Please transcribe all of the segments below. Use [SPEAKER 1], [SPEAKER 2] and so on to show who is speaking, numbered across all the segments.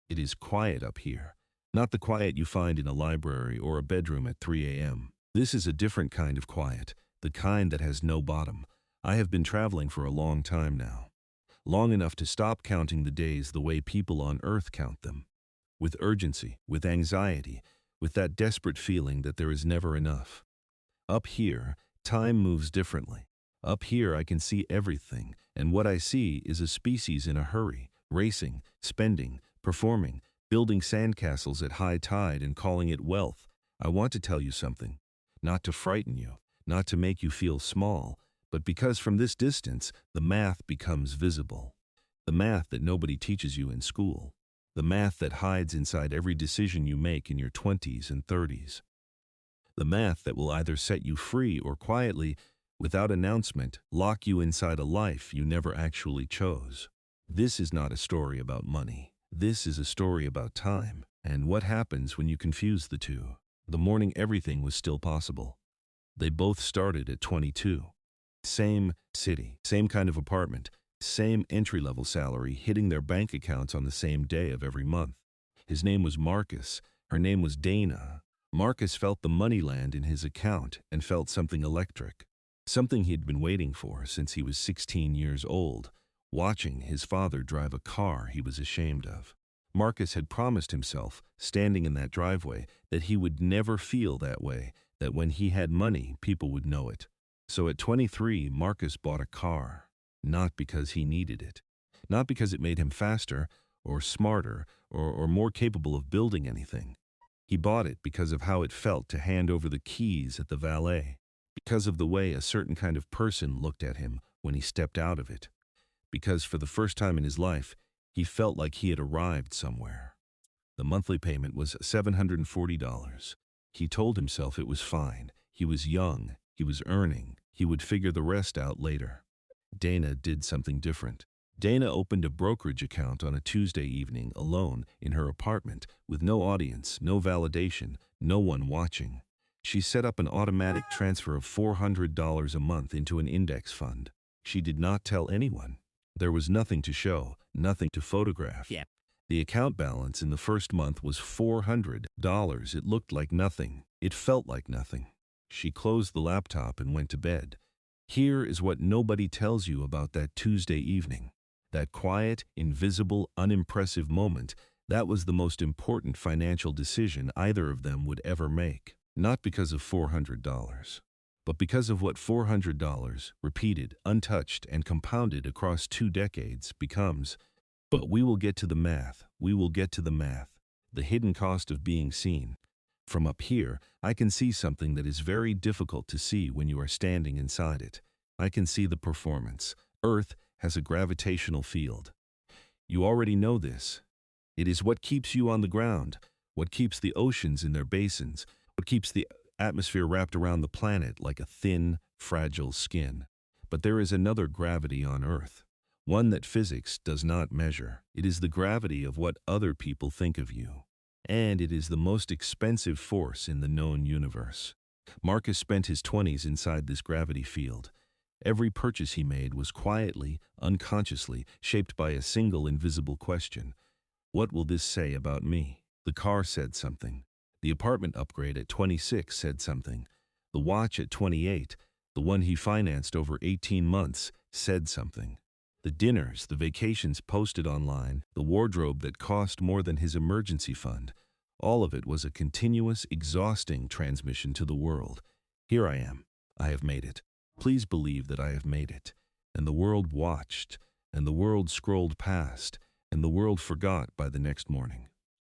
[SPEAKER 1] It is quiet up here. Not the quiet you find in a library or a bedroom at 3 a.m. This is a different kind of quiet, the kind that has no bottom. I have been traveling for a long time now. Long enough to stop counting the days the way people on Earth count them. With urgency, with anxiety, with that desperate feeling that there is never enough. Up here, time moves differently. Up here I can see everything, and what I see is a species in a hurry, racing, spending, performing, building sandcastles at high tide and calling it wealth. I want to tell you something, not to frighten you, not to make you feel small, but because from this distance, the math becomes visible. The math that nobody teaches you in school. The math that hides inside every decision you make in your 20s and 30s. The math that will either set you free or quietly, without announcement, lock you inside a life you never actually chose. This is not a story about money. This is a story about time and what happens when you confuse the two. The morning everything was still possible. They both started at 22. Same city, same kind of apartment, same entry-level salary hitting their bank accounts on the same day of every month. His name was Marcus. Her name was Dana. Marcus felt the money land in his account and felt something electric. Something he'd been waiting for since he was 16 years old, watching his father drive a car he was ashamed of. Marcus had promised himself, standing in that driveway, that he would never feel that way, that when he had money, people would know it. So at 23, Marcus bought a car. Not because he needed it. Not because it made him faster, or smarter, or more capable of building anything. He bought it because of how it felt to hand over the keys at the valet. Because of the way a certain kind of person looked at him when he stepped out of it. Because for the first time in his life, he felt like he had arrived somewhere. The monthly payment was $740. He told himself it was fine. He was young. He was earning. He would figure the rest out later. Dana did something different. Dana opened a brokerage account on a Tuesday evening alone in her apartment with no audience, no validation, no one watching. She set up an automatic transfer of $400 a month into an index fund. She did not tell anyone. There was nothing to show, nothing to photograph.
[SPEAKER 2] Yep.
[SPEAKER 1] The account balance in the first month was $400. It looked like nothing. It felt like nothing. She closed the laptop and went to bed. Here is what nobody tells you about that Tuesday evening. That quiet, invisible, unimpressive moment, that was the most important financial decision either of them would ever make. Not because of $400, but because of what $400, repeated, untouched, and compounded across 2 decades, becomes. But we will get to the math. We will get to the math. The hidden cost of being seen. From up here, I can see something that is very difficult to see when you are standing inside it. I can see the performance. Earth has a gravitational field. You already know this. It is what keeps you on the ground, what keeps the oceans in their basins, what keeps the atmosphere wrapped around the planet like a thin, fragile skin. But there is another gravity on Earth, one that physics does not measure. It is the gravity of what other people think of you. And it is the most expensive force in the known universe. Marcus spent his 20s inside this gravity field. Every purchase he made was quietly, unconsciously, shaped by a single invisible question. What will this say about me? The car said something. The apartment upgrade at 26 said something. The watch at 28, the one he financed over 18 months, said something. The dinners, the vacations posted online, the wardrobe that cost more than his emergency fund, all of it was a continuous, exhausting transmission to the world. Here I am. I have made it. Please believe that I have made it. And the world watched, and the world scrolled past, and the world forgot by the next morning.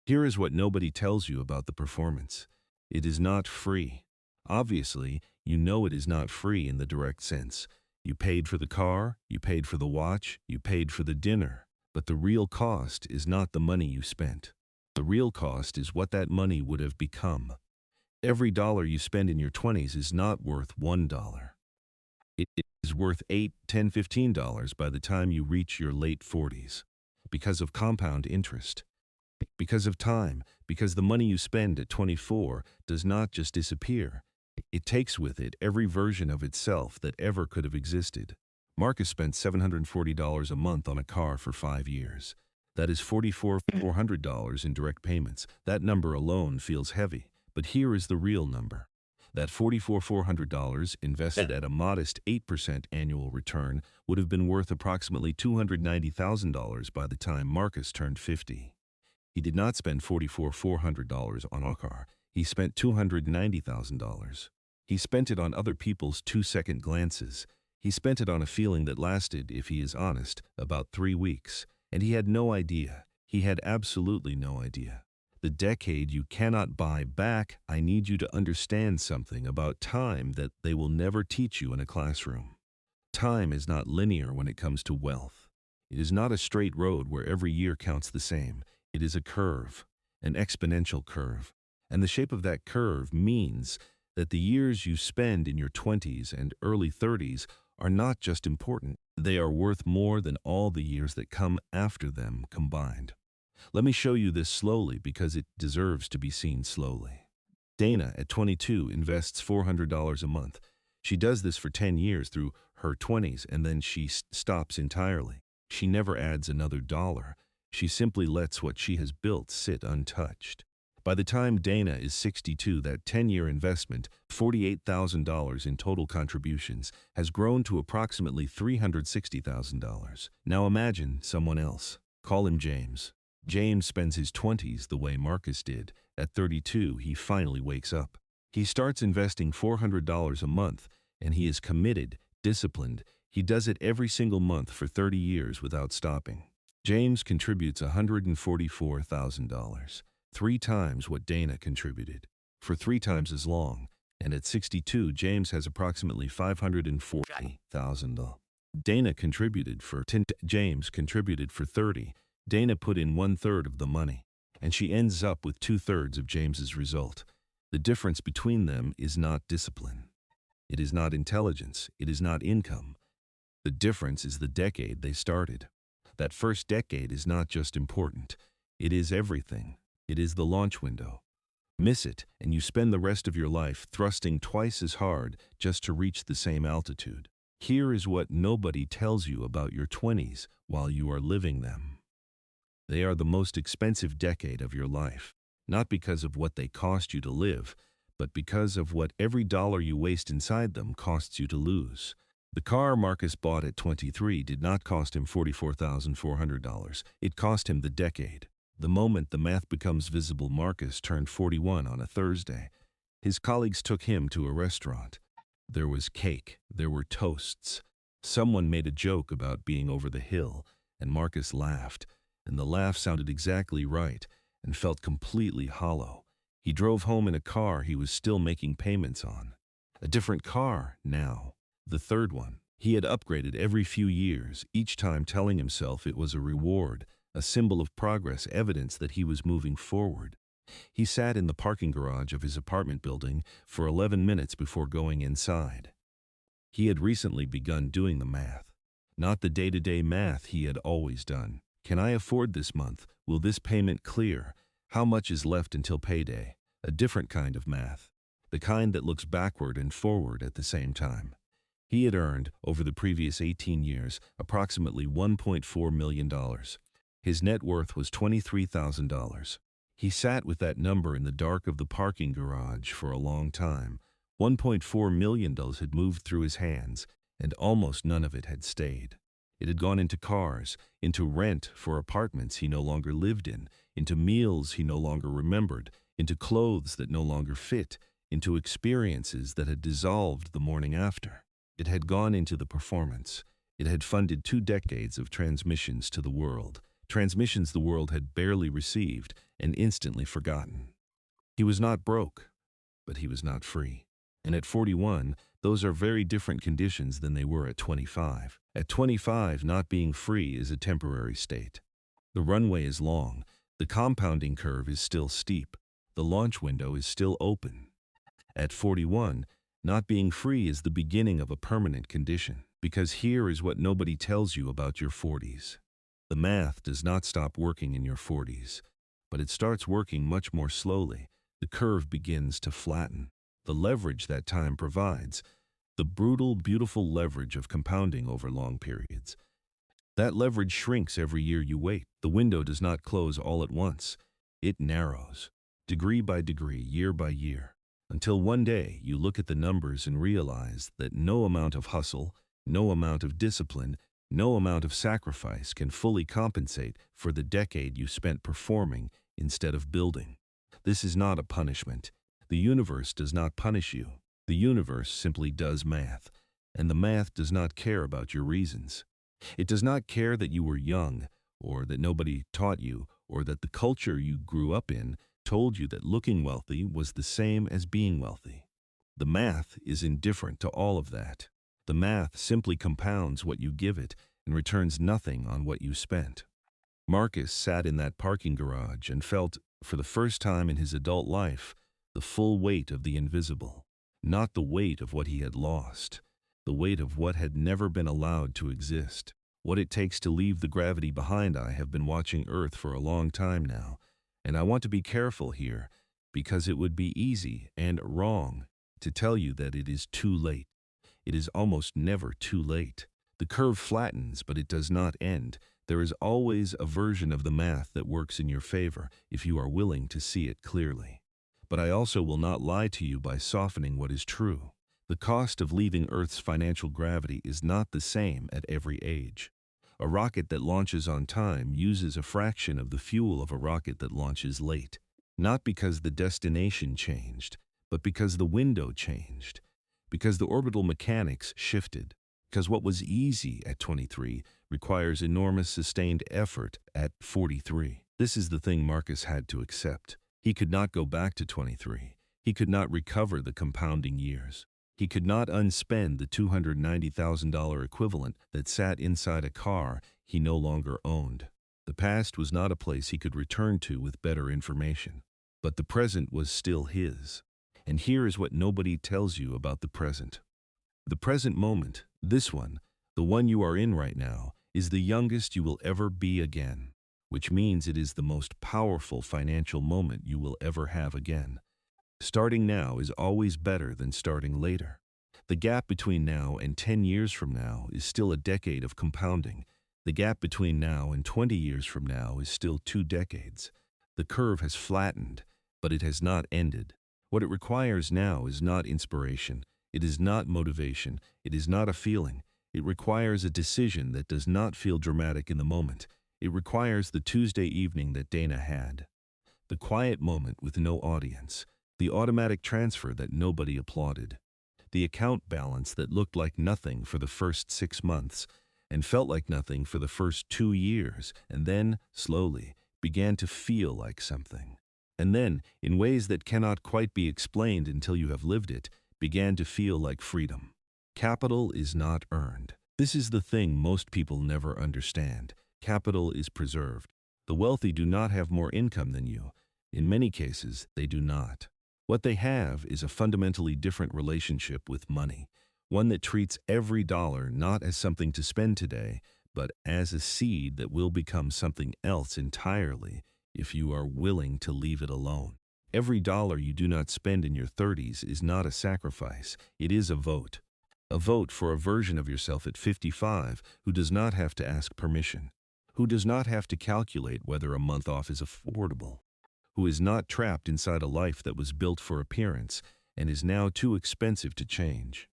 [SPEAKER 1] Here is what nobody tells you about the performance. It is not free. Obviously, you know it is not free in the direct sense. You paid for the car, you paid for the watch, you paid for the dinner. But the real cost is not the money you spent. The real cost is what that money would have become. Every dollar you spend in your 20s is not worth $1. It is worth $8, $10, $15 by the time you reach your late 40s. Because of compound interest. Because of time. Because the money you spend at 24 does not just disappear. It takes with it every version of itself that ever could have existed. Marcus spent $740 a month on a car for 5 years. That is $4,400 in direct payments. That number alone feels heavy, but here is the real number. That $4,400 invested at a modest 8% annual return would have been worth approximately $290,000 by the time Marcus turned 50. He did not spend $4,400 on a car. He spent $290,000. He spent it on other people's 2-second glances. He spent it on a feeling that lasted, if he is honest, about 3 weeks. And he had no idea. He had absolutely no idea. The decade you cannot buy back. I need you to understand something about time that they will never teach you in a classroom. Time is not linear when it comes to wealth. It is not a straight road where every year counts the same. It is a curve, an exponential curve. And the shape of that curve means that the years you spend in your 20s and early 30s are not just important. They are worth more than all the years that come after them combined. Let me show you this slowly because it deserves to be seen slowly. Dana, at 22, invests $400 a month. She does this for 10 years through her 20s, and then she stops entirely. She never adds another dollar. She simply lets what she has built sit untouched. By the time Dana is 62, that 10-year investment, $48,000 in total contributions, has grown to approximately $360,000. Now imagine someone else. Call him James. James spends his 20s the way Marcus did. At 32, he finally wakes up. He starts investing $400 a month, and he is committed, disciplined. He does it every single month for 30 years without stopping. James contributes $144,000. 3 times what Dana contributed, for 3 times as long, and at 62, James has approximately $540,000. Dana contributed for 10, James contributed for 30. Dana put in 1/3 of the money, and she ends up with 2/3 of James's result. The difference between them is not discipline. It is not intelligence. It is not income. The difference is the decade they started. That first decade is not just important. It is everything. It is the launch window. Miss it, and you spend the rest of your life thrusting twice as hard just to reach the same altitude. Here is what nobody tells you about your 20s while you are living them. They are the most expensive decade of your life, not because of what they cost you to live, but because of what every dollar you waste inside them costs you to lose. The car Marcus bought at 23 did not cost him $44,400. It cost him the decade. The moment the math becomes visible, Marcus turned 41 on a Thursday. His colleagues took him to a restaurant. There was cake. There were toasts. Someone made a joke about being over the hill, and Marcus laughed, and the laugh sounded exactly right and felt completely hollow. He drove home in a car he was still making payments on. A different car now, the third one. He had upgraded every few years, each time telling himself it was a reward, a symbol of progress, evidence that he was moving forward. He sat in the parking garage of his apartment building for 11 minutes before going inside. He had recently begun doing the math. Not the day-to-day math he had always done. Can I afford this month? Will this payment clear? How much is left until payday? A different kind of math. The kind that looks backward and forward at the same time. He had earned, over the previous 18 years, approximately $1.4 million. His net worth was $23,000. He sat with that number in the dark of the parking garage for a long time. $1.4 million had moved through his hands, and almost none of it had stayed. It had gone into cars, into rent for apartments he no longer lived in, into meals he no longer remembered, into clothes that no longer fit, into experiences that had dissolved the morning after. It had gone into the performance. It had funded 2 decades of transmissions to the world. Transmissions the world had barely received and instantly forgotten. He was not broke, but he was not free. And at 41, those are very different conditions than they were at 25. At 25, not being free is a temporary state. The runway is long. The compounding curve is still steep. The launch window is still open. At 41, not being free is the beginning of a permanent condition, because here is what nobody tells you about your 40s. The math does not stop working in your 40s, but it starts working much more slowly. The curve begins to flatten. The leverage that time provides, the brutal, beautiful leverage of compounding over long periods, That leverage shrinks every year you wait. The window does not close all at once. It narrows, degree by degree, year by year, until one day you look at the numbers and realize that no amount of hustle, no amount of discipline, no amount of sacrifice can fully compensate for the decade you spent performing instead of building. This is not a punishment. The universe does not punish you. The universe simply does math, and the math does not care about your reasons. It does not care that you were young, or that nobody taught you, or that the culture you grew up in told you that looking wealthy was the same as being wealthy. The math is indifferent to all of that. The math simply compounds what you give it and returns nothing on what you spent. Marcus sat in that parking garage and felt, for the first time in his adult life, the full weight of the invisible. Not the weight of what he had lost, the weight of what had never been allowed to exist. What it takes to leave the gravity behind. I have been watching Earth for a long time now, and I want to be careful here, because it would be easy and wrong to tell you that it is too late. It is almost never too late. The curve flattens, but it does not end. There is always a version of the math that works in your favor if you are willing to see it clearly. But I also will not lie to you by softening what is true. The cost of leaving Earth's financial gravity is not the same at every age. A rocket that launches on time uses a fraction of the fuel of a rocket that launches late. Not because the destination changed, but because the window changed. Because the orbital mechanics shifted. Because what was easy at 23 requires enormous sustained effort at 43. This is the thing Marcus had to accept. He could not go back to 23. He could not recover the compounding years. He could not unspend the $290,000 equivalent that sat inside a car he no longer owned. The past was not a place he could return to with better information. But the present was still his. And here is what nobody tells you about the present. The present moment, this one, the one you are in right now, is the youngest you will ever be again, which means it is the most powerful financial moment you will ever have again. Starting now is always better than starting later. The gap between now and 10 years from now is still a decade of compounding. The gap between now and 20 years from now is still 2 decades. The curve has flattened, but it has not ended. What it requires now is not inspiration. It is not motivation. It is not a feeling. It requires a decision that does not feel dramatic in the moment. It requires the Tuesday evening that Dana had. The quiet moment with no audience. The automatic transfer that nobody applauded. The account balance that looked like nothing for the first 6 months and felt like nothing for the first 2 years, and then, slowly, began to feel like something. And then, in ways that cannot quite be explained until you have lived it, began to feel like freedom. Capital is not earned. This is the thing most people never understand. Capital is preserved. The wealthy do not have more income than you. In many cases, they do not. What they have is a fundamentally different relationship with money, one that treats every dollar not as something to spend today, but as a seed that will become something else entirely if you are willing to leave it alone. Every dollar you do not spend in your 30s is not a sacrifice, it is a vote. A vote for a version of yourself at 55 who does not have to ask permission, who does not have to calculate whether a month off is affordable, who is not trapped inside a life that was built for appearance and is now too expensive to change.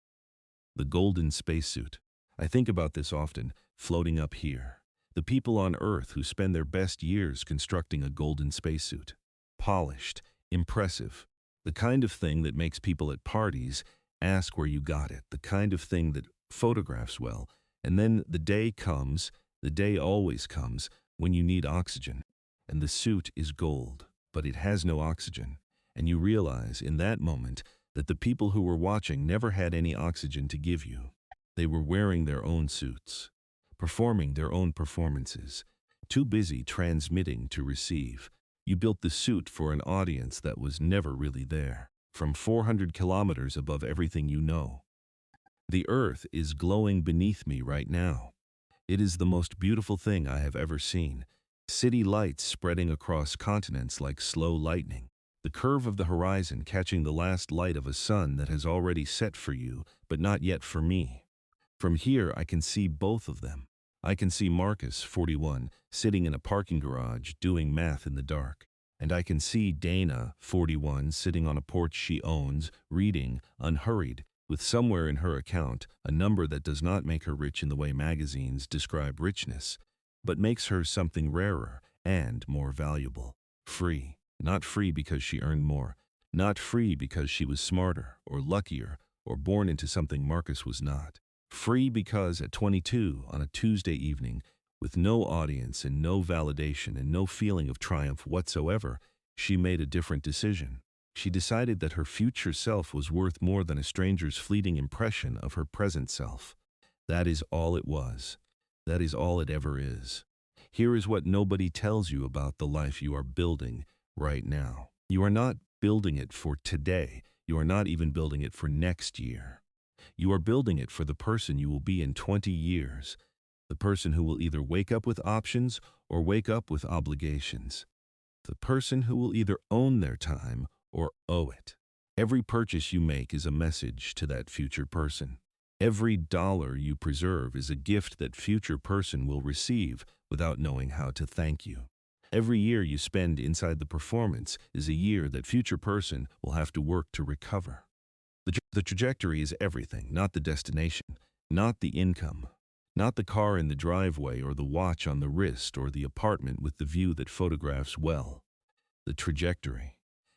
[SPEAKER 1] The golden spacesuit. I think about this often, floating up here. The people on Earth who spend their best years constructing a golden spacesuit. Polished, impressive, the kind of thing that makes people at parties ask where you got it, the kind of thing that photographs well, and then the day comes, the day always comes, when you need oxygen, and the suit is gold, but it has no oxygen, and you realize in that moment that the people who were watching never had any oxygen to give you. They were wearing their own suits, performing their own performances, too busy transmitting to receive. You built the suit for an audience that was never really there, from 400 kilometers above everything you know. The Earth is glowing beneath me right now. It is the most beautiful thing I have ever seen. City lights spreading across continents like slow lightning. The curve of the horizon catching the last light of a sun that has already set for you, but not yet for me. From here I can see both of them. I can see Marcus, 41, sitting in a parking garage doing math in the dark. And I can see Dana, 41, sitting on a porch she owns, reading, unhurried, with somewhere in her account a number that does not make her rich in the way magazines describe richness, but makes her something rarer and more valuable. Free. Not free because she earned more. Not free because she was smarter or luckier or born into something Marcus was not. Free because at 22, on a Tuesday evening, with no audience and no validation and no feeling of triumph whatsoever, she made a different decision. She decided that her future self was worth more than a stranger's fleeting impression of her present self. That is all it was. That is all it ever is. Here is what nobody tells you about the life you are building right now. You are not building it for today. You are not even building it for next year. You are building it for the person you will be in 20 years. The person who will either wake up with options or wake up with obligations. The person who will either own their time or owe it. Every purchase you make is a message to that future person. Every dollar you preserve is a gift that future person will receive without knowing how to thank you. Every year you spend inside the performance is a year that future person will have to work to recover. The trajectory is everything, not the destination, not the income, not the car in the driveway or the watch on the wrist or the apartment with the view that photographs well. The trajectory.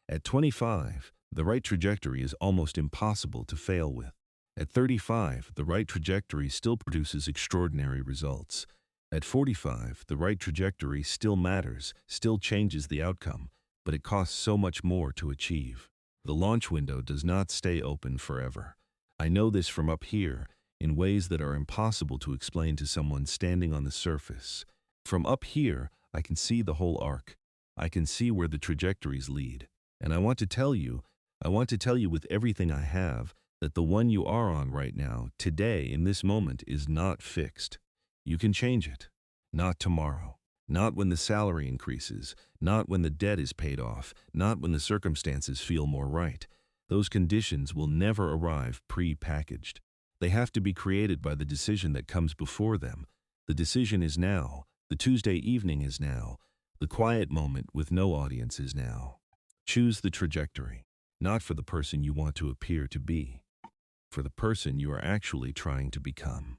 [SPEAKER 1] At 25, the right trajectory is almost impossible to fail with. At 35, the right trajectory still produces extraordinary results. At 45, the right trajectory still matters, still changes the outcome, but it costs so much more to achieve. The launch window does not stay open forever. I know this from up here, in ways that are impossible to explain to someone standing on the surface. From up here, I can see the whole arc. I can see where the trajectories lead. And I want to tell you with everything I have, that the one you are on right now, today, in this moment, is not fixed. You can change it. Not tomorrow. Not when the salary increases. Not when the debt is paid off. Not when the circumstances feel more right. Those conditions will never arrive pre-packaged. They have to be created by the decision that comes before them. The decision is now. The Tuesday evening is now. The quiet moment with no audience is now. Choose the trajectory, not for the person you want to appear to be, for the person you are actually trying to become.